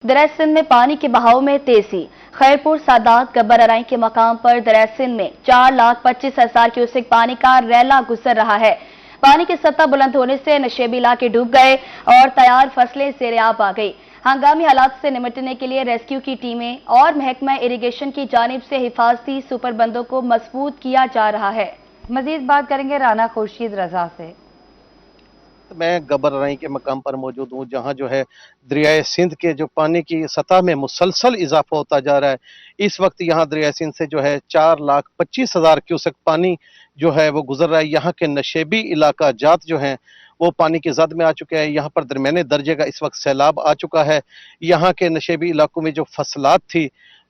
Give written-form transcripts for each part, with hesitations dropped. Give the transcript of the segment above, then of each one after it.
दरिया सिंध में पानी के बहाव में तेजी। खैरपुर सादात गब्बर अराई के मकाम पर दरिया सिंध में 4,25,000 क्यूसेक पानी का रैला गुजर रहा है। पानी की सतह बुलंद होने से नशेबी इलाके डूब गए और तैयार फसलें ज़ेर-ए-आब आ गई। हंगामी हालात से निपटने के लिए रेस्क्यू की टीमें और महकमा इरिगेशन की जानिब से हिफाजती सुपरबंदों को मजबूत किया जा रहा है। मजीद बात करेंगे राना खुर्शीद रजा से। मैं गब्बर अराई के मकाम पर मौजूद हूँ, जहाँ जो है दरियाए सिंध के जो पानी की सतह में मुसलसल इजाफा होता जा रहा है। इस वक्त यहाँ दरियाए सिंध से जो है 4,25,000 क्यूसेक पानी जो है वो गुजर रहा है। यहाँ के नशेबी इलाका जात जो हैं वो पानी की जद में आ चुके हैं। यहाँ पर दरमियाने दर्जे का इस वक्त सैलाब आ चुका है। यहाँ के नशेबी इलाकों में जो फसलात थी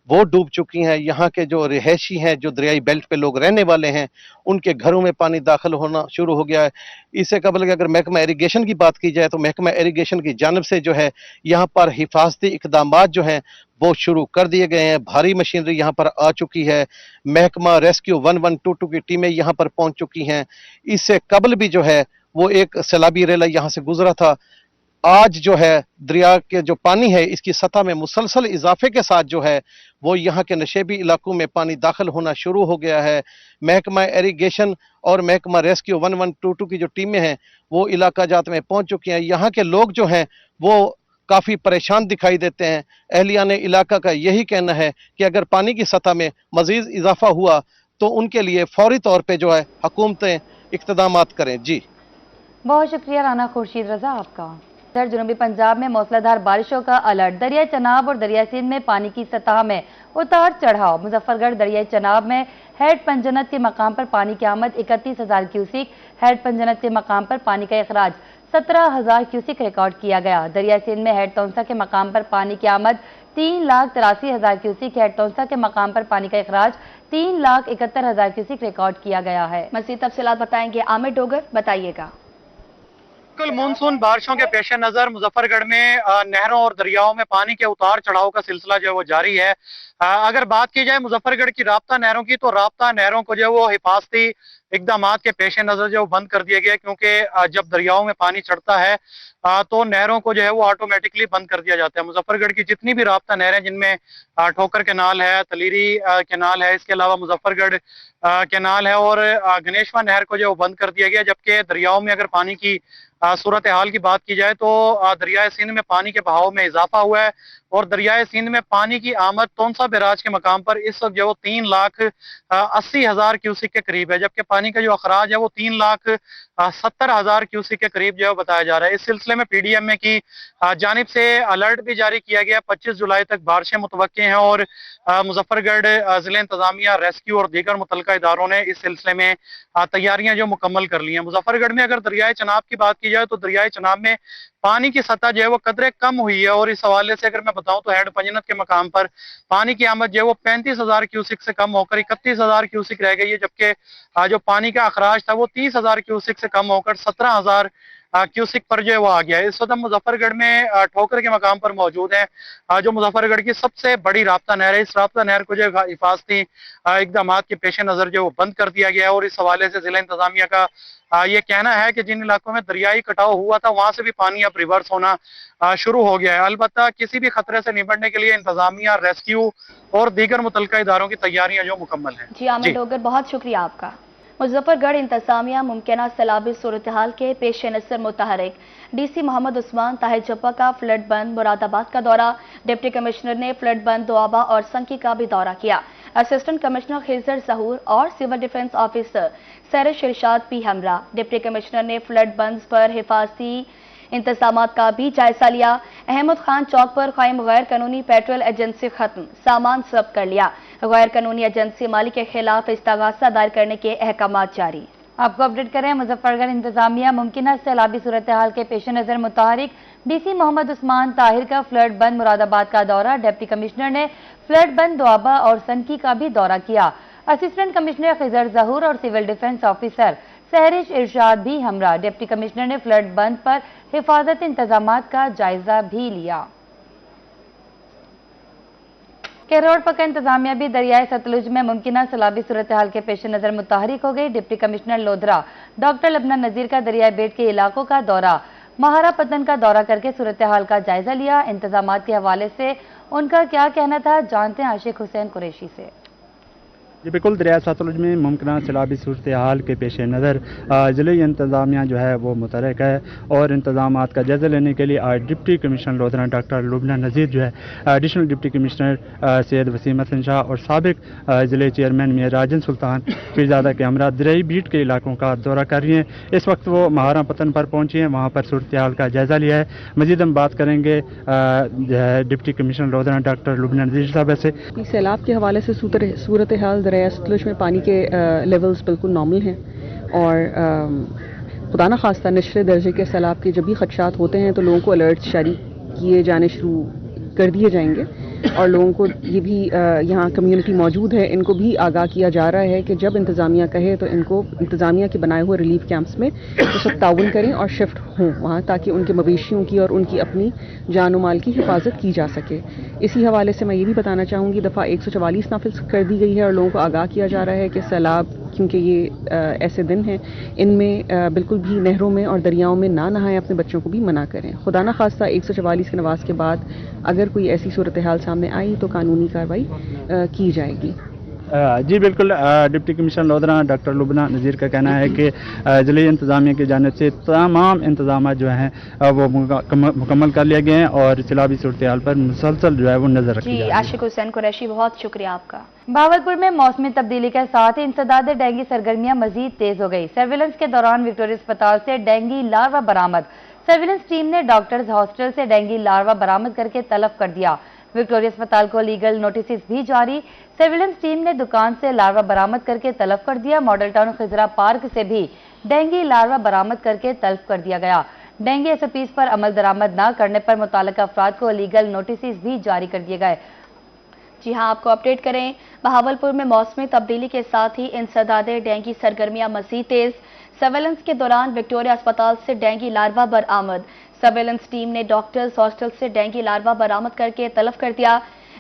वो डूब चुकी हैं। यहाँ के जो रिहायशी हैं, जो दरियाई बेल्ट पे लोग रहने वाले हैं, उनके घरों में पानी दाखिल होना शुरू हो गया है। इससे कबल कि अगर महकमा इरिगेशन की बात की जाए तो महकमा इरिगेशन की जानिब से जो है यहाँ पर हिफाजती इकदामात जो हैं वो शुरू कर दिए गए हैं। भारी मशीनरी यहाँ पर आ चुकी है। महकमा रेस्क्यू 1122 की टीमें यहाँ पर पहुंच चुकी हैं। इससे कबल भी जो है वो एक सैलाबी रेला यहाँ से गुजरा था। आज जो है दरिया के जो पानी है इसकी सतह में मुसलसल इजाफे के साथ जो है वो यहाँ के नशेबी इलाकों में पानी दाखिल होना शुरू हो गया है। महकमा इरिगेशन और महकमा रेस्क्यू 1122 की जो टीमें हैं वो इलाका जात में पहुंच चुकी हैं। यहाँ के लोग जो हैं वो काफ़ी परेशान दिखाई देते हैं। अहलियान इलाका का यही कहना है कि अगर पानी की सतह में मजीद इजाफा हुआ तो उनके लिए फौरी तौर पर जो है हुकूमतें इक़्तिदामात करें। जी बहुत शुक्रिया राना खुर्शीद रजा आपका। इधर जनूबी पंजाब में मूसलाधार बारिशों का अलर्ट। दरिया चनाब और दरिया सिंध में पानी की सतह में उतार चढ़ाव। मुजफ्फरगढ़ दरिया चनाब में हेड पंजनत के मकाम पर पानी की आमद 31,000 क्यूसिक, हेड पंजनत के मकाम पर पानी का अखराज 17,000 क्यूसिक रिकॉर्ड किया गया। दरिया सिंध में हेड तौंसा के मकाम पर पानी की आमद 3,83,000 क्यूसिक, हेड तौंसा के मकाम पर पानी का अखराज 3,71,000 क्यूसिक रिकॉर्ड किया गया है। मज़ीद तफसीलात बताएंगे आमिर डोगर, बताइएगा। कल मानसून बारिशों के पेश नजर मुजफ्फरगढ़ में नहरों और दरियाओं में पानी के उतार चढ़ाव का सिलसिला जो है वो जारी है। अगर बात की जाए मुजफ्फरगढ़ की राब्ता नहरों की, तो राब्ता नहरों को जो है वो हिफाजती इकदामात के पेश नजर जो बंद कर दिया गया, क्योंकि जब दरियाओं में पानी चढ़ता है तो नहरों को जो है वो ऑटोमेटिकली बंद कर दिया जाता है। मुजफ्फरगढ़ की जितनी भी राब्ता नहरें, जिनमें ठोकर कैनाल है, तलीरी कैनाल है, इसके अलावा मुजफ्फरगढ़ कैनाल है और गणेशवा नहर को जो है वो बंद कर दिया गया। जबकि दरियाओं में अगर पानी की सूरत हाल की बात की जाए तो दरियाए सिंध में पानी के बहाव में इजाफा हुआ है और दरियाए सिंध में पानी की आमद तौंसा बैराज के मकाम पर इस वक्त जो वो 3,80,000 क्यूसिक के करीब है, जबकि पानी का जो अखराज है वो 3,70,000 क्यूसिक के करीब जो है बताया जा रहा है। इस सिलसिले में PDMA की जानिब से अलर्ट भी जारी किया गया। 25 जुलाई तक बारिशें मुतवक्के हैं और मुजफ्फरगढ़ जिला इंतजामिया, रेस्क्यू और दीगर मुतल्लिका इदारों ने इस सिलसिले में तैयारियां जो मुकम्मल कर ली हैं। मुजफ्फरगढ़ में अगर दरियाए चनाब की बात की जाए तो दरियाए चनाब में पानी की सतह जो है वो कदरे कम हुई है और इस हवाले से अगर मैं बताऊं तो हेड पंजनत के मकाम पर पानी की आमद जो है वो 35,000 क्यूसिक से कम होकर 31,000 क्यूसिक रह गई है, जबकि जो पानी का अखराज था वो 30,000 क्यूसिक से कम होकर 17,000 क्यूसिक पर जो है वो आ गया है। इस वक्त हम मुजफ्फरगढ़ में ठोकर के मकाम पर मौजूद हैं, जो मुजफ्फरगढ़ की सबसे बड़ी राब्ता नहर है। इस राब्ता नहर को जो हिफाजती इकदामात के पेश नजर जो बंद कर दिया गया है और इस हवाले से जिला इंतजामिया का ये कहना है कि जिन इलाकों में दरियाई कटाव हुआ था वहां से भी पानी अब रिवर्स होना शुरू हो गया है। अलबत्ता किसी भी खतरे से निपटने के लिए इंतजामिया, रेस्क्यू और दीगर मुतल्लिका इदारों की तैयारियां जो मुकम्मल हैं। जी आमिर डोगर, बहुत शुक्रिया आपका। मुजफ्फरगढ़ इंतजामिया मुमकिन सैलाबी सूरत हाल के पेश नज़र मुतहरिक। DC मोहम्मद उस्मान ताहिर जप्पा का फ्लड बंद मुरादाबाद का दौरा। डिप्टी कमिश्नर ने फ्लड बंद दोआबा और संकी का भी दौरा किया। असिस्टेंट कमिश्नर खिजर जहूर और सिविल डिफेंस ऑफिसर सैरिश इरशाद भी हमरा। डिप्टी कमिश्नर ने फ्लड बंद पर हिफाजती इंतजामात का भी जायजा लिया। अहमद खान चौक पर कायम गैर कानूनी पेट्रोल एजेंसी खत्म, सामान जब्त कर लिया। गैर कानूनी एजेंसी मालिक के खिलाफ इस्तगासा दायर करने के अहकाम जारी। आपको अपडेट करें, मुजफ्फरगढ़ इंतजामिया मुमकिन सैलाबी सूरत हाल के पेश नजर मुतारिक DC मोहम्मद उस्मान ताहिर का फ्लड बंद मुरादाबाद का दौरा। डिप्टी कमिश्नर ने फ्लड बंद दोआबा और संकी का भी दौरा किया। असिस्टेंट कमिश्नर खिजर जहूर और सिविल डिफेंस ऑफिसर सहरिश इरशाद भी हमरा। डिप्टी कमिश्नर ने फ्लड बंद पर हिफाजत इंतजामात का जायजा भी लिया। केरोड पक्का इंतजामिया भी दरियाए सतलुज में मुमकिन सैलाबी सूरत हाल के पेश नजर मुतहरिक हो गई। डिप्टी कमिश्नर लोधरा डॉक्टर लबना नजीर का दरियाए बेट के इलाकों का दौरा। महारा पतन का दौरा करके सूरत हाल का जायजा लिया। इंतजामात के हवाले से उनका क्या कहना था, जानते हैं आशिक हुसैन कुरैशी से। जी बिल्कुल, दरिया सतलुज में मुमकिन सैलाबी सूरत हाल के पेश नज़र ज़िले इंतज़ामिया जो है वो मुतहरिक है और इंतजामात का जायज़ा लेने के लिए आज deputy commissioner Lodhran doctor Lubna Nazir जो है additional deputy commissioner Syed Waseem Hasan Shah और साबिक ज़िले चेयरमैन मियां राजन सुल्तान पीरजादा के हमरा दरियाई बीट के इलाकों का दौरा कर रही हैं। इस वक्त वो महारा पतन पर पहुँची हैं, वहाँ पर सूरत हाल का जायज़ा लिया है। मज़ीद हम बात करेंगे deputy commissioner Lodhran doctor Lubna Nazir साहब से। सैलाब के हवाले से सूरत हाल दरिया सतलुज में पानी के लेवल्स बिल्कुल नॉर्मल हैं और खुदा न खास्ता निचले दर्जे के सैलाब के जब भी खदशात होते हैं तो लोगों को अलर्ट जारी किए जाने शुरू कर दिए जाएंगे और लोगों को ये भी यहाँ कम्युनिटी मौजूद है, इनको भी आगाह किया जा रहा है कि जब इंतज़ामिया कहे तो इनको इंतज़ामिया के बनाए हुए रिलीफ कैंप्स में तो सब ताउन करें और शिफ्ट हों वहाँ, ताकि उनके मवेशियों की और उनकी अपनी जान और माल की हिफाजत की जा सके। इसी हवाले से मैं ये भी बताना चाहूँगी दफ़ा 144 नाफिज कर दी गई है और लोगों को आगाह किया जा रहा है कि सैलाब, क्योंकि ये ऐसे दिन हैं, इनमें बिल्कुल भी नहरों में और दरियाओं में ना नहाएं, अपने बच्चों को भी मना करें। खुदा न खास्ता 144 के नवाज के बाद अगर कोई ऐसी सूरत हाल सामने आई तो कानूनी कार्रवाई की जाएगी। जी बिल्कुल, deputy commissioner Lodhran doctor Lubna Nazir का कहना है कि ज़िले इंतज़ामिया की जानिब से तमाम इंतजाम जो हैं वो मुकम्मल कर लिए गए हैं और सैलाबी सूरत हाल पर मुसलसल जो है वो नजर रखी जा रही है। आशिक हुसैन कुरैशी, बहुत शुक्रिया आपका। भावलपुर में मौसमी तब्दीली के साथ ही इंसदाद डेंगू सरगर्मियां मजीद तेज हो गई। सर्विलेंस के दौरान विक्टोरिया अस्पताल से डेंगू लार्वा बरामद। सर्विलेंस टीम ने डॉक्टर्स हॉस्टल से डेंगू लार्वा बरामद करके तलब कर दिया। विक्टोरिया अस्पताल को लीगल नोटिस भी जारी। सर्विलेंस टीम ने दुकान से लार्वा बरामद करके तलब कर दिया। मॉडल टाउन खिजरा पार्क से भी डेंगू लार्वा बरामद करके तलब कर दिया गया। डेंगू एसओपीज पर अमल दरामद न करने पर मुताल्लिका अफराद को लीगल नोटिस भी जारी कर दिए गए। जी हां, आपको अपडेट करें, बहावलपुर में मौसमी तब्दीली के साथ ही इंसदाद डेंगू सरगर्मियां मजीद तेज। सर्वेलेंस के दौरान विक्टोरिया अस्पताल से डेंगू लार्वा बरामद। सर्वेलेंस टीम ने डॉक्टर्स हॉस्टल से डेंगू लार्वा बरामद करके तलब कर दिया।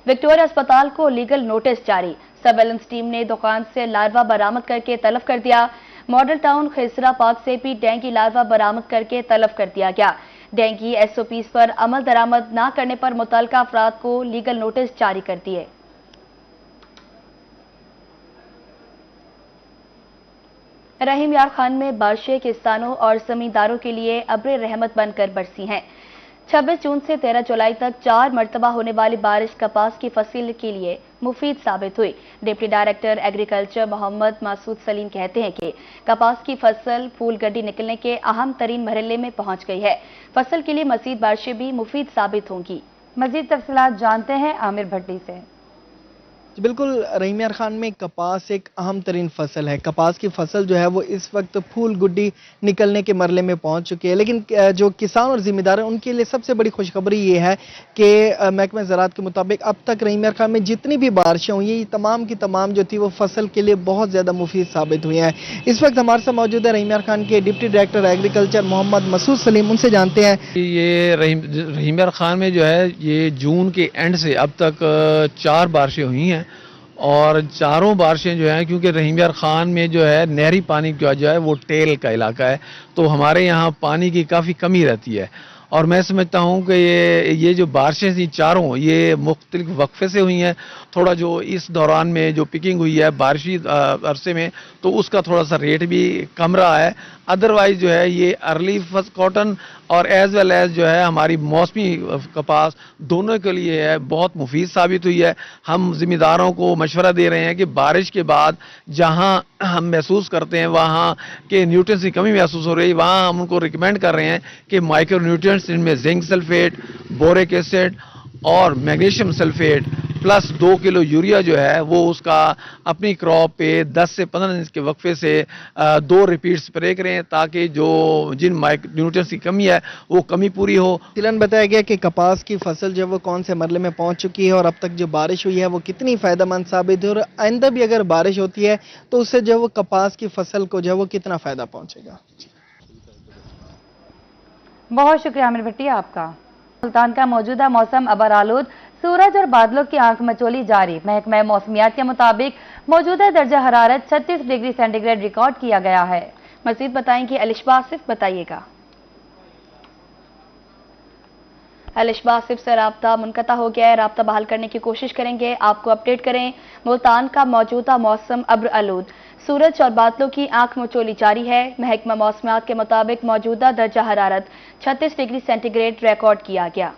विक्टोरिया अस्पताल को लीगल नोटिस जारी। सर्वेलेंस टीम ने दुकान से लार्वा बरामद करके तलब कर दिया। मॉडल टाउन खिसरा पार्क से भी डेंगू लार्वा बरामद करके तलब कर दिया गया। डेंगू एसओपीज पर अमल दरामद न करने पर मुतल्लिका अफराद को लीगल नोटिस जारी कर दिए। रहीम यार खान में बारिशें किसानों और जमींदारों के लिए अब्र रहमत बनकर बरसी हैं। 26 जून से 13 जुलाई तक 4 मरतबा होने वाली बारिश कपास की फसल के लिए मुफीद साबित हुई। Deputy director agriculture Mohammad Masood Saleem कहते हैं कि कपास की फसल फूल गड्डी निकलने के अहम तरीन मरहले में पहुंच गई है। फसल के लिए मजीद बारिशें भी मुफीद साबित होंगी। मजीद तफसीलात जानते हैं आमिर भट्टी से। बिल्कुल, रहीम यार खान में कपास एक अहम तरीन फसल है। कपास की फसल जो है वो इस वक्त फूल गुड्डी निकलने के मरले में पहुंच चुकी है, लेकिन जो किसान और जिम्मेदार हैं उनके लिए सबसे बड़ी खुशखबरी ये है कि महकमा ज़राअत के मुताबिक अब तक रहीम यार खान में जितनी भी बारिशें हुई ये तमाम की तमाम जो थी वो फसल के लिए बहुत ज़्यादा मुफीद साबित हुई हैं। इस वक्त हमारे साथ मौजूद है रहीम यार खान के deputy director agriculture Mohammad Masood Saleem, उनसे जानते हैं। ये रहीम यार खान में जो है ये जून के एंड से अब तक 4 बारिशें हुई हैं और चारों बारिशें जो हैं, क्योंकि रहीम यार खान में जो है नहरी पानी का जो है वो टेल का इलाका है, तो हमारे यहाँ पानी की काफ़ी कमी रहती है। और मैं समझता हूँ कि ये जो बारिशें थी चारों ये मुख्तलिफ वक्फे से हुई हैं। थोड़ा जो इस दौरान में जो पिकिंग हुई है बारिशी अरसे में तो उसका थोड़ा सा रेट भी कम रहा है। अदरवाइज जो है ये अर्ली फर्स्ट कॉटन और एज वेल एज जो है हमारी मौसमी कपास दोनों के लिए है बहुत मुफीद साबित हुई है। हम जिम्मेदारों को मशवरा दे रहे हैं कि बारिश के बाद जहां हम महसूस करते हैं वहां के न्यूट्रिएंट्स की कमी महसूस हो रही है, वहां हम उनको रिकमेंड कर रहे हैं कि माइक्रो न्यूट्रिएंट्स इनमें जिंक सल्फेट, बोरिक एसिड और magnesium sulphate plus 2 kilo urea जो है वो उसका अपनी क्रॉप पे 10 से 15 दिन के वक्फे से 2 रिपीट स्प्रे करें ताकि जो जिन न्यूट्रिएंट्स की कमी है वो कमी पूरी हो। तिलन बताया गया कि कपास की फसल जो है वो कौन से मरले में पहुंच चुकी है और अब तक जो बारिश हुई है वो कितनी फायदेमंद साबित है और आइंदा भी अगर बारिश होती है तो उससे जो है वो कपास की फसल को जो है वो कितना फायदा पहुंचेगा। बहुत शुक्रिया आमिर भट्टी आपका। सुल्तान का मौजूदा मौसम अबर आलूद, सूरज और बादलों की आंख मचोली जारी। महकमा मौसमियात के मुताबिक मौजूदा दर्जा हरारत 36 डिग्री सेंटीग्रेड रिकॉर्ड किया गया है। मजीद बताएंगे अलिशबा आसिफ, बताइएगा। अलशबा आसिफ से रब्ता मुनक़ता हो गया है, रब्ता बहाल करने की कोशिश करेंगे, आपको अपडेट करें। मुल्तान का मौजूदा मौसम अब्र आलूद, सूरज और बादलों की आंख मचोली जारी है। महकमा मौसमियात के मुताबिक मौजूदा दर्जा हरारत 36 डिग्री सेंटीग्रेड रिकॉर्ड किया गया।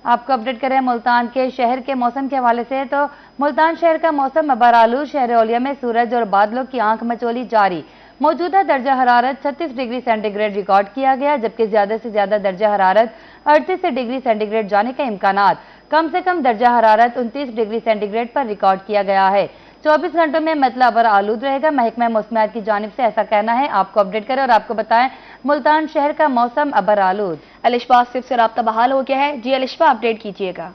आपको अपडेट करें मुल्तान के शहर के मौसम के हवाले से, तो मुल्तान शहर का मौसम अबर आलूद, शहर औलिया में सूरज और बादलों की आंख मचोली जारी। मौजूदा दर्जा हरारत 36 डिग्री सेंटीग्रेड रिकॉर्ड किया गया, जबकि ज्यादा से ज्यादा दर्जा हरारत 38 डिग्री सेंटीग्रेड जाने के इम्कानात। कम से कम दर्जा हरारत 29 डिग्री सेंटीग्रेड पर रिकॉर्ड किया गया है। 24 घंटों में मतलब अबर आलूद रहेगा, महकमा मौसमियात की जानिब से ऐसा कहना है। आपको अपडेट करें और आपको बताएं मुल्तान शहर का मौसम अबर आलूद। अलिशबा आसिफ से रब्ता बहाल हो गया है। जी अलिशबा, अपडेट कीजिएगा।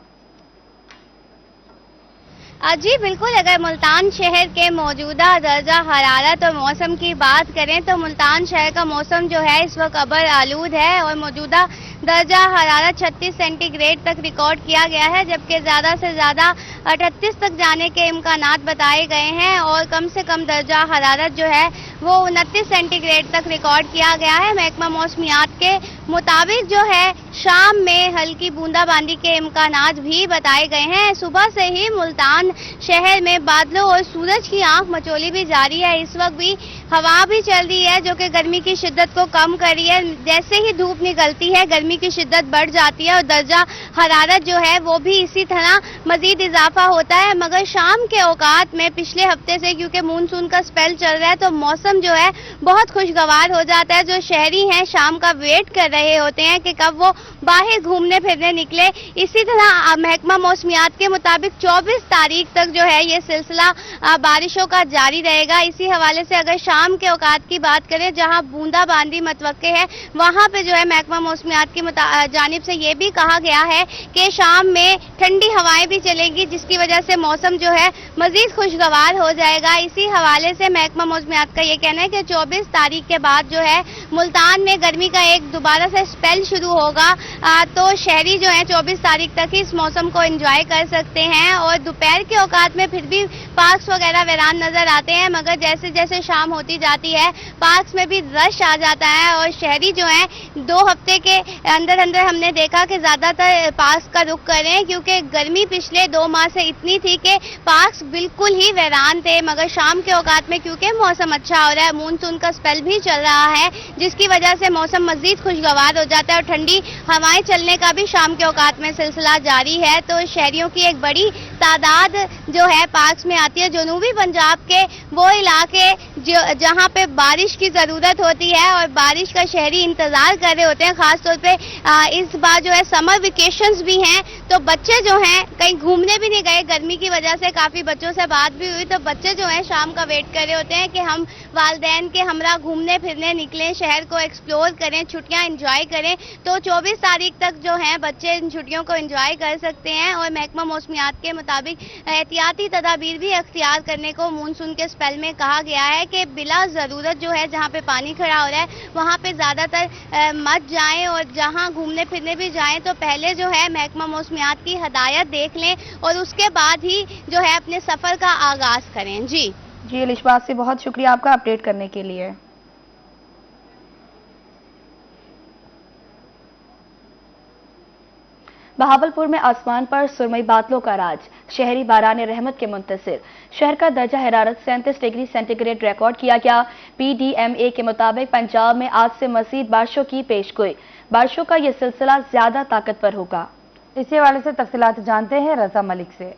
जी बिल्कुल, अगर मुल्तान शहर के मौजूदा दर्जा हरारत और मौसम की बात करें तो मुल्तान शहर का मौसम जो है इस वक्त अबर आलूद है और मौजूदा दर्जा हरारत 36 सेंटीग्रेड तक रिकॉर्ड किया गया है, जबकि ज़्यादा से ज़्यादा 38 तक जाने के इम्कानात बताए गए हैं और कम से कम दर्जा हरारत जो है वो 29 सेंटीग्रेड तक रिकॉर्ड किया गया है। महकमा मौसमियात के मुताबिक जो है शाम में हल्की बूंदाबांदी के इम्कानात भी बताए गए हैं। सुबह से ही मुल्तान शहर में बादलों और सूरज की आंख मचोली भी जारी है। इस वक्त भी हवा भी चल रही है जो कि गर्मी की शिद्दत को कम कर रही है। जैसे ही धूप निकलती है गर्मी की शिद्दत बढ़ जाती है और दर्जा हरारत जो है वो भी इसी तरह मजीद इजाफा होता है। मगर शाम के औकात में पिछले हफ्ते से क्योंकि मानसून का स्पेल चल रहा है तो मौसम जो है बहुत खुशगवार हो जाता है। जो शहरी हैं शाम का वेट कर रहे होते हैं कि कब वो बाहर घूमने फिरने निकले। इसी तरह महकमा मौसमियात के मुताबिक 24 तारीख तक जो है ये सिलसिला बारिशों का जारी रहेगा। इसी हवाले से अगर शाम के औकात की बात करें जहां बूंदाबांदी मतवक्के है वहां पे जो है महकमा मौसमियात की जानिब से ये भी कहा गया है कि शाम में ठंडी हवाएं भी चलेंगी जिसकी वजह से मौसम जो है मजीद खुशगवार हो जाएगा। इसी हवाले से महकमा मौसमियात का ये कहना है कि 24 तारीख के बाद जो है मुल्तान में गर्मी का एक दोबारा से स्पेल शुरू होगा, तो शहरी जो है 24 तारीख तक ही इस मौसम को एंजॉय कर सकते हैं और दोपहर के औकात में फिर भी पार्क्स वगैरह वीरान नजर आते हैं। मगर जैसे जैसे शाम होती जाती है पार्क्स में भी रश आ जाता है और शहरी जो है 2 हफ्ते के अंदर अंदर हमने देखा कि ज्यादातर पार्क्स का रुख कर रहे हैं क्योंकि गर्मी पिछले 2 माह से इतनी थी कि पार्क्स बिल्कुल ही वीरान थे। मगर शाम के औकात में क्योंकि मौसम अच्छा हो रहा है, मानसून का स्पेल भी चल रहा है जिसकी वजह से मौसम मजीद खुशगवार हो जाता है और ठंडी हवाएं चलने का भी शाम के औकात में सिलसिला जारी है। तो शहरियों की एक बड़ी तादाद जो है पार्क्स में आती है। जनूबी पंजाब के वो इलाके जहां पे बारिश की जरूरत होती है और बारिश का शहरी इंतजार कर रहे होते हैं। खासतौर पे इस बार जो है समर वेकेशंस भी हैं तो बच्चे जो हैं कहीं घूमने भी नहीं गए गर्मी की वजह से। काफी बच्चों से बात भी हुई तो बच्चे जो हैं शाम का वेट कर रहे होते हैं कि हम वालिदैन के हमरा घूमने फिरने निकलें, शहर को एक्सप्लोर करें, छुट्टियां एंजॉय करें। तो 24 तारीख तक जो है बच्चे इन छुट्टियों को एंजॉय कर सकते हैं और महकमा मौसमियात के मुताबिक एहतियाती तदाबीर भी अख्तियार करने को मानसून के स्पेल में कहा गया है कि बिला जरूरत जो है जहाँ पे पानी खड़ा हो रहा है वहाँ पे ज्यादातर मत जाएं और जहाँ घूमने फिरने भी जाएं तो पहले जो है महकमा मौसमियात की हदायत देख लें और उसके बाद ही जो है अपने सफर का आगाज करें। जी अलिशबा से बहुत शुक्रिया आपका अपडेट करने के लिए। बहावलपुर में आसमान पर सुरमई बादलों का राज, शहरी बाराने रहमत के मुंतसिर। शहर का दर्जा हरारत 37 डिग्री सेंटीग्रेड रिकॉर्ड किया गया। PDMA के मुताबिक पंजाब में आज से मजीद बारिशों की पेशगोई। बारिशों का यह सिलसिला ज्यादा ताकतवर होगा। इसी हवाले से तफसीलात जानते हैं रजा मलिक से।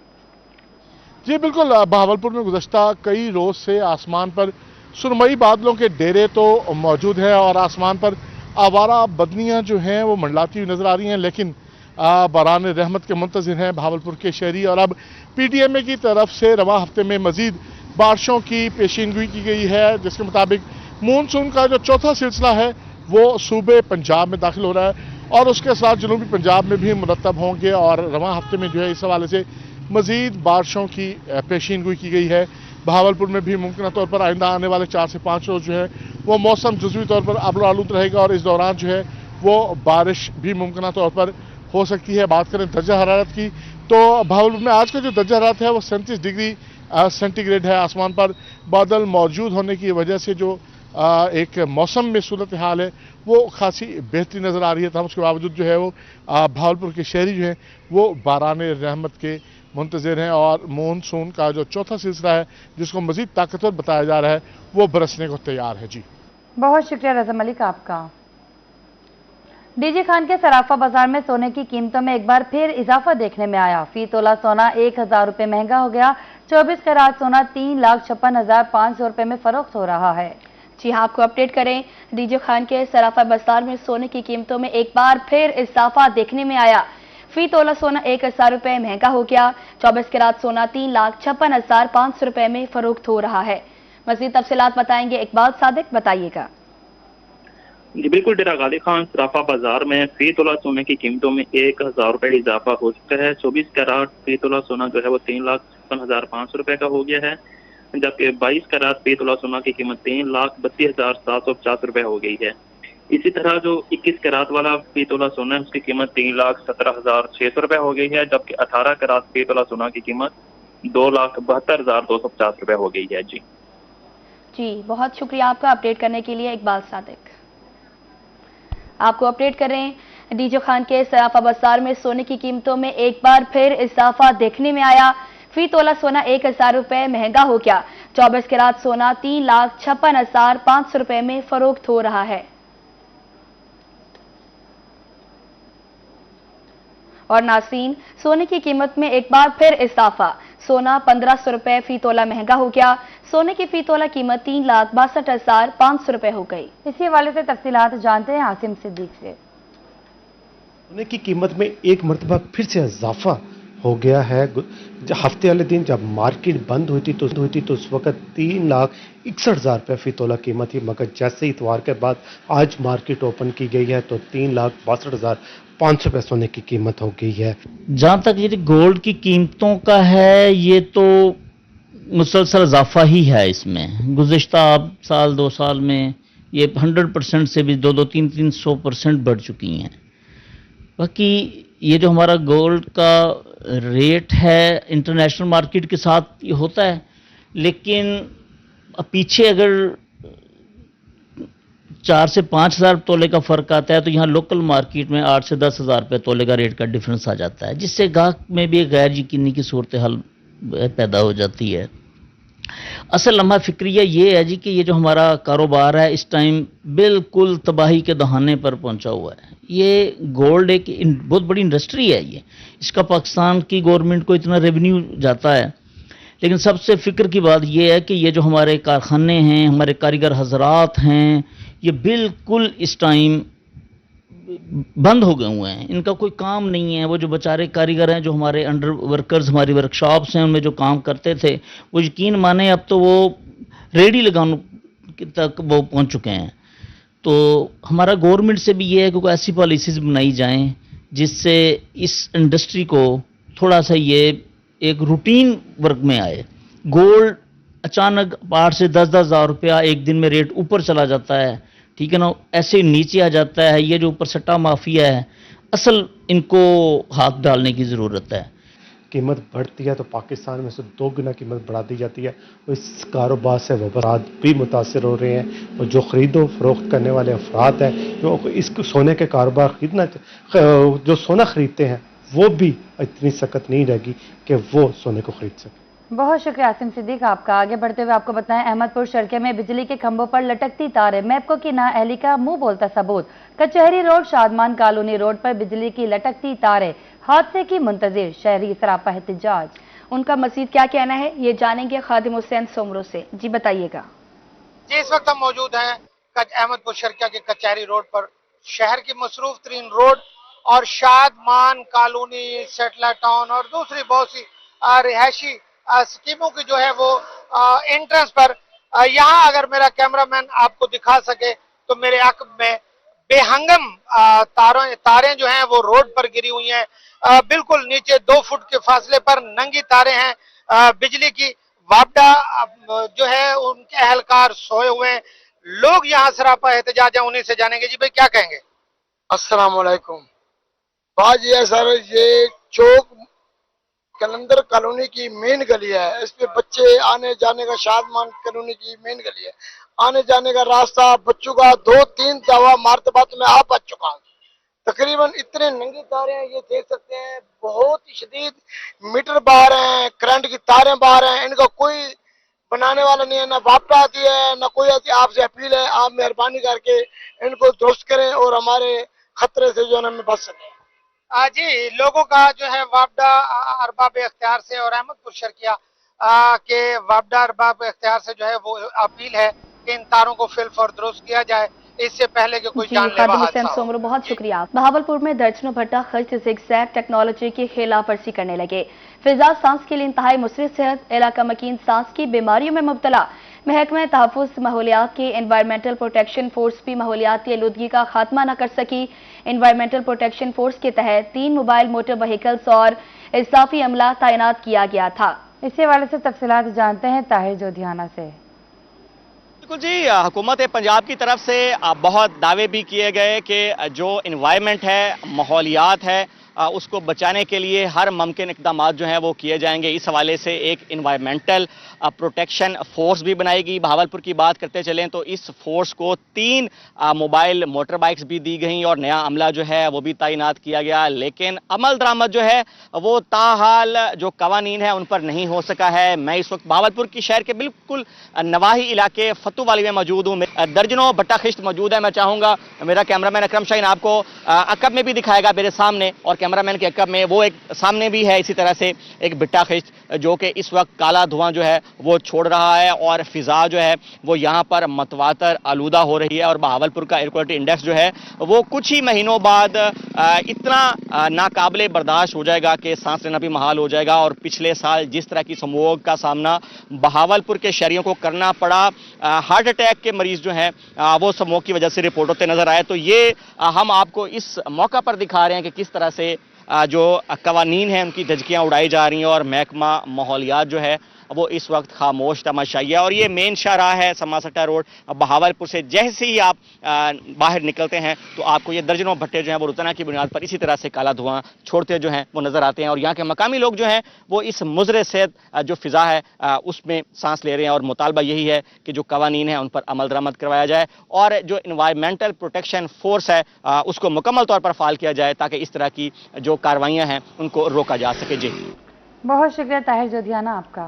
जी बिल्कुल, बहावलपुर में गुज़श्ता कई रोज से आसमान पर सुरमई बादलों के डेरे तो मौजूद है और आसमान पर आवारा बदनियां जो हैं वो मंडलाती हुई नजर आ रही हैं, लेकिन बारान रहमत के मुंतज़िर हैं बहावलपुर के शहरी। और अब PDMA की तरफ से रवां हफ्ते में मजीद बारिशों की पेशीनगोई की गई है जिसके मुताबिक मानसून का जो चौथा सिलसिला है वो सूबे पंजाब में दाखिल हो रहा है और उसके साथ जनूबी पंजाब में भी मुरतब होंगे और रवां हफ्ते में जो है इस हवाले से मजीद बारिशों की पेशीनगोई की गई है। बहावलपुर में भी मुमकिन तौर पर आइंदा आने वाले 4 से 5 रोज जो है वो मौसम जुज़वी तौर पर अब्र आलूद रहेगा और इस दौरान जो है वो बारिश भी मुमकिन तौर पर हो सकती है। बात करें दर्जा हरारत की तो बहावलपुर में आज का जो दर्जा हरारत है वो 37 डिग्री सेंटीग्रेड है। आसमान पर बादल मौजूद होने की वजह से जो एक मौसम में सूरत हाल है वो खासी बेहतरी नज़र आ रही है। तमाम उसके बावजूद जो है वो भावलपुर के शहरी जो हैं वो बारान रहमत के मुंतज़िर हैं और मानसून का जो चौथा सिलसिला है जिसको मज़ीद ताकतवर बताया जा रहा है वो बरसने को तैयार है। जी बहुत शुक्रिया रज़ा मलिक आपका। डीजे खान के सराफा बाजार में सोने की कीमतों में एक बार फिर इजाफा देखने में आया। फी तोला सोना 1000 रुपये महंगा हो गया। 24 कैरात सोना 3,56,500 रुपये में फरोख्त हो रहा है। जी हाँ, आपको अपडेट करें, डीजे खान के सराफा बाजार में सोने की कीमतों में एक बार फिर इजाफा देखने में आया। फी तोला सोना 1000 रुपये महंगा हो गया। 24 कैरात सोना 3,56,500 रुपये में फरोख्त हो रहा है। मज़ीद तफसीलात बताएंगे इकबाल सादिक, बताइएगा। जी बिल्कुल, डेरा गालिब खान सराफा बाजार में फी तोला सोने की कीमतों में 1000 रुपये इजाफा हो चुका है। 24 कैराट फी तोला सोना जो है वो 3,56,500 रुपये का हो गया है, जबकि 22 कैराट फी तोला सोना की कीमत 3,32,750 रुपये हो गई है। इसी तरह जो 21 कैरात वाला फी तोला सोना है उसकी कीमत 3,17,600 रुपये हो गई है, जबकि 18 कैरात फी तोला सोना की कीमत 2,72,250 रुपये हो गई है। जी बहुत शुक्रिया आपका अपडेट करने के लिए इकबाल सादिक। आपको अपडेट करें, डीजे खान के सराफा बाजार में सोने की कीमतों में एक बार फिर इजाफा देखने में आया। फी तोला सोना 1000 रुपये महंगा हो गया। 24 कैरात सोना 3,56,500 रुपये में फरोख्त हो रहा है। और नाज़रीन, सोने की कीमत में एक बार फिर इजाफा। सोना 1500 रुपये फी तोला महंगा हो गया। सोने की फी तोला कीमत 3,62,500 रुपये हो गई। इसी हवाले से तफसीलात जानते हैं आसिम सिद्दीक से। सोने की कीमत में एक मरतबा फिर से इजाफा हो गया है। हफ्ते वाले दिन जब मार्केट बंद हुई थी तो उस वक्त 3,61,000 रुपये फी तोला कीमत थी, मगर जैसे इतवार के बाद आज मार्केट ओपन की गई है तो 3,62,500 रुपये सोने की कीमत हो गई है। जहाँ तक ये गोल्ड की कीमतों का है, ये तो मुसलसल इजाफा ही है। इसमें गुज़िश्ता साल 2 साल में ये 100% से भी 200-300% बढ़ चुकी हैं। बाकी ये जो हमारा गोल्ड का रेट है इंटरनेशनल मार्केट के साथ ये होता है, लेकिन पीछे अगर 4 से 5,000 तोले का फ़र्क आता है तो यहाँ लोकल मार्केट में 8 से 10,000 रुपये तोले का रेट का डिफरेंस आ जाता है, जिससे गाहक में भी गैर यकीनी की सूरत हाल पैदा हो जाती है। असल लम्हा फिक्रिया ये है जी कि ये जो हमारा कारोबार है इस टाइम बिल्कुल तबाही के दहाने पर पहुंचा हुआ है। ये गोल्ड एक बहुत बड़ी इंडस्ट्री है, ये इसका पाकिस्तान की गवर्नमेंट को इतना रेवेन्यू जाता है, लेकिन सबसे फिक्र की बात यह है कि ये जो हमारे कारखाने हैं, हमारे कारीगर हजरात हैं, ये बिल्कुल इस टाइम बंद हो गए हुए हैं। इनका कोई काम नहीं है। वो जो बेचारे कारीगर हैं, जो हमारे अंडर वर्कर्स, हमारी वर्कशॉप्स हैं, उनमें जो काम करते थे, वो यकीन माने अब तो वो रेडी लगाने तक वो पहुंच चुके हैं। तो हमारा गवर्नमेंट से भी ये है कि कोई ऐसी पॉलिसीज बनाई जाएं जिससे इस इंडस्ट्री को थोड़ा सा ये एक रूटीन वर्क में आए। गोल्ड अचानक 8 से 10,000 रुपया एक दिन में रेट ऊपर चला जाता है, ठीक है ना, ऐसे नीचे आ जाता है। ये जो ऊपर सट्टा माफिया है, असल इनको हाथ डालने की ज़रूरत है। कीमत बढ़ती है तो पाकिस्तान में से 2 गुना कीमत बढ़ा दी जाती है। इस कारोबार से वफराद भी मुतासर हो रहे हैं और जो ख़रीदो फरोख्त करने वाले अफराद हैं, जो इस सोने के कारोबार खरीदना, जो सोना ख़रीदते हैं, वो भी इतनी सख्त नहीं रहेगी कि वो सोने को खरीद सकें। बहुत शुक्रिया आसिम सिद्दीक आपका। आगे बढ़ते हुए आपको बताएं, अहमदपुर शरके में बिजली के खंभों पर लटकती तारें, मैपको की नाअहली का मुंह बोलता सबूत। कचहरी रोड, शादमान कॉलोनी रोड पर बिजली की लटकती तारें, हादसे की मुंतजिर, शहरी सरापा एहतजाज। उनका मजीद क्या कहना है ये जानेंगे खादिम हुसैन सोमरो से। जी बताइएगा। जी इस वक्त हम मौजूद हैं अहमदपुर शरका के कचहरी रोड पर, शहर की मसरूफ तरीन रोड और शादमान कॉलोनी, सेटेलाइट टाउन और दूसरी बहुत सी रिहायशी स्कीमों की जो है वो एंट्रेंस पर यहाँ अगर मेरा कैमरामैन आपको दिखा सके तो मेरे अक़ब में बेहंगम तारें जो हैं वो रोड पर गिरी हुई हैं। बिल्कुल नीचे 2 फुट के फासले पर नंगी तारें हैं। बिजली की वापडा जो है उनके अहलकार सोए हुए हैं। लोग यहाँ सरापा एहतजाज है, उन्हीं से जानेंगे। जी भाई क्या कहेंगे? अस्सलाम वालेकुम। बात ये है सर, ये चौक कलंदर कॉलोनी की मेन गली है। इस पे बच्चे आने जाने का, शादमान कॉलोनी की मेन गली है, आने जाने का रास्ता बच्चों का 2-3 दफा मरतबा तो मैं आप आ चुका हूँ। तकरीबन इतने नंगी तारे हैं, ये देख सकते हैं, बहुत ही शदीद मीटर बाहर हैं, करंट की तारें बाहर हैं, इनका कोई बनाने वाला नहीं है, ना वापटा आती है ना कोई आती। आपसे अपील है, आप मेहरबानी करके इनको दुरुस्त करें और हमारे खतरे से जो है हमें बच सकें। जी, लोगों का जो है वापडा अरबाब इख्तियार से और अहमदपुर शर्किया के वापडा अरबाब इख्तियार से जो है वो अपील है कि इन तारों को फिलफौर दुरुस्त किया जाए, इससे पहले कि कोई जानलेवा हादसा हो। सोमरू, बहुत शुक्रिया। बहावलपुर में दर्जनों भट्टा खर्च ज़िगज़ैग टेक्नोलॉजी की खिलाफ वर्जी करने लगे। फिजा सांस के लिए इंतहाई मुसरित सेहत, इलाका मकीन सांस की बीमारियों में मुब्तला। महकमा तहफ़्फ़ुज़ माहौलियात की एनवायरमेंटल प्रोटेक्शन फोर्स भी माहौलियाती आलूदगी का खात्मा न कर सकी। एनवायरमेंटल प्रोटेक्शन फोर्स के तहत 3 मोबाइल मोटर व्हीकल्स और इजाफी अमला तैनात किया गया था। इसी हवाले से तफसीलात जानते हैं ताहिर जोधियाना से। बिल्कुल जी, हुकूमत पंजाब की तरफ से बहुत दावे भी किए गए कि जो इन्वायरमेंट है, माहौलियात है, उसको बचाने के लिए हर मुमकिन इक़दाम जो हैं वो किए जाएंगे। इस हवाले से एक इन्वायरमेंटल प्रोटेक्शन फोर्स भी बनाएगी। बहावलपुर की बात करते चलें तो इस फोर्स को 3 मोबाइल मोटर बाइक्स भी दी गई और नया अमला जो है वो भी तैनात किया गया, लेकिन अमल दरामद जो है वो ताहाल जो कवानीन है उन पर नहीं हो सका है। मैं इस वक्त बहावलपुर की शहर के बिल्कुल नवाही इलाके फतुवाली में मौजूद हूँ। दर्जनों भट्टा खिश्त मौजूद है। मैं चाहूँगा मेरा कैमरामैन अकरम शाहीन आपको अकब में भी दिखाएगा मेरे सामने, और कैमरामैन के अकब में वो एक सामने भी है इसी तरह से एक भट्टा खिश्त जो कि इस वक्त काला धुआं जो है वो छोड़ रहा है और फिजा जो है वो यहाँ पर मतवातर आलूदा हो रही है। और बहावलपुर का एयर क्वालिटी इंडेक्स जो है वो कुछ ही महीनों बाद इतना नाकाबिले बर्दाश्त हो जाएगा कि सांस लेना भी महाल हो जाएगा। और पिछले साल जिस तरह की स्मोग का सामना बहावलपुर के शहरियों को करना पड़ा, हार्ट अटैक के मरीज जो हैं वो स्मोग की वजह से रिपोर्ट होते नजर आए, तो ये हम आपको इस मौका पर दिखा रहे हैं कि किस तरह से जो कवानीन हैं उनकी धज्जियां उड़ाई जा रही हैं और महकमा माहौलियात जो है वो इस वक्त खामोश तमाशाई है। और ये मेन शाहराह है समासट्टा रोड बहावलपुर से। जैसे ही आप बाहर निकलते हैं तो आपको ये दर्जनों भट्टे जो हैं वो रुतना की बुनियाद पर इसी तरह से काला धुआं छोड़ते जो हैं वो नजर आते हैं। और यहाँ के मकामी लोग जो हैं वो इस मुज़र सेहत जो फिजा है उसमें सांस ले रहे हैं और मुतालबा यही है कि जो कवानीन है उन पर अमल दरामद करवाया जाए और जो इन्वायरमेंटल प्रोटेक्शन फोर्स है उसको मुकम्मल तौर पर फाल किया जाए ताकि इस तरह की जो कार्रवाइयाँ हैं उनको रोका जा सके। जी, बहुत शुक्रिया ताहिर जोधियाना आपका।